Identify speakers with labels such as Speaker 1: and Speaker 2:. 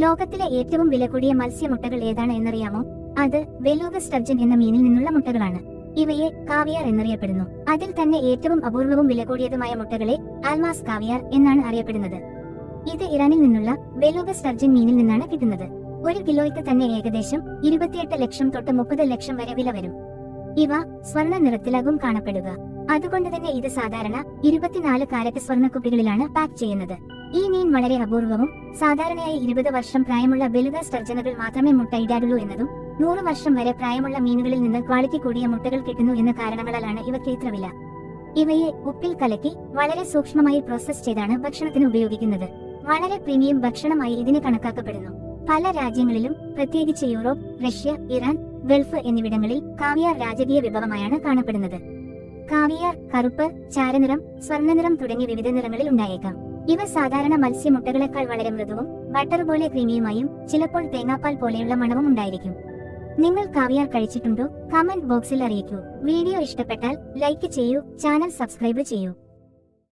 Speaker 1: ലോകത്തിലെ ഏറ്റവും വില കൂടിയ മത്സ്യമുട്ടകൾ ഏതാണ് എന്നറിയാമോ? അത് ബെലൂഗ സ്റ്റർജൻ എന്ന മീനിൽ നിന്നുള്ള മുട്ടകളാണ്. ഇവയെ കാവിയാർ എന്നറിയപ്പെടുന്നു. അതിൽ തന്നെ ഏറ്റവും അപൂർവവും വില കൂടിയതുമായ മുട്ടകളെ ആൽമാസ് കാവിയാർ എന്നാണ് അറിയപ്പെടുന്നത്. ഇത് ഇറാനിൽ നിന്നുള്ള ബെലൂഗ സ്റ്റർജൻ മീനിൽ നിന്നാണ് കിട്ടുന്നത്. 1 കിലോയ്ക്ക് തന്നെ ഏകദേശം 28 ലക്ഷം തൊട്ട് 30 ലക്ഷം വരെ വില വരും. ഇവ സ്വർണ്ണ നിറത്തിലാകും കാണപ്പെടുക. അതുകൊണ്ട് തന്നെ ഇത് സാധാരണ 24 കാരറ്റ് സ്വർണ്ണക്കുപ്പികളിലാണ് പാക്ക് ചെയ്യുന്നത്. ഈ മീൻ വളരെ അപൂർവവും സാധാരണയായി 20 വർഷം പ്രായമുള്ള ബെലുഗ സ്റ്റർജനുകൾ മാത്രമേ മുട്ടയിടാറുള്ളൂ എന്നതും 100 വർഷം വരെ പ്രായമുള്ള മീനുകളിൽ നിന്ന് ക്വാളിറ്റി കൂടിയ മുട്ടകൾ കിട്ടുന്നു എന്ന കാരണങ്ങളാലാണ് ഇവയ്ക്ക് ഇത്ര വില. ഇവയെ ഉപ്പിൽ കലക്കി വളരെ സൂക്ഷ്മമായി പ്രോസസ് ചെയ്താണ് ഭക്ഷണത്തിന് ഉപയോഗിക്കുന്നത്. വളരെ പ്രീമിയം ഭക്ഷണമായി ഇതിനെ കണക്കാക്കപ്പെടുന്നു. പല രാജ്യങ്ങളിലും പ്രത്യേകിച്ച് യൂറോപ്പ്, റഷ്യ, ഇറാൻ, ഗൾഫ് എന്നിവിടങ്ങളിൽ കാവിയാർ രാജകീയ വിഭവമായാണ് കാണപ്പെടുന്നത്. കാവിയാർ കറുപ്പ്, ചാരനിറം, സ്വർണ്ണനിറം തുടങ്ങി വിവിധ നിറങ്ങളിൽ ഉണ്ടായേക്കാം. ഇവ സാധാരണ മത്സ്യമുട്ടകളെക്കാൾ വളരെ മൃദുവും ബട്ടർ പോലെ ക്രീമിയുമായും ചിലപ്പോൾ തേങ്ങാപ്പാൽ പോലെയുള്ള മണവും ഉണ്ടായിരിക്കും. നിങ്ങൾ കാവിയാർ കഴിച്ചിട്ടുണ്ടോ? കമന്റ് ബോക്സിൽ അറിയിക്കൂ. വീഡിയോ ഇഷ്ടപ്പെട്ടാൽ ലൈക്ക് ചെയ്യൂ, ചാനൽ സബ്സ്ക്രൈബ് ചെയ്യൂ.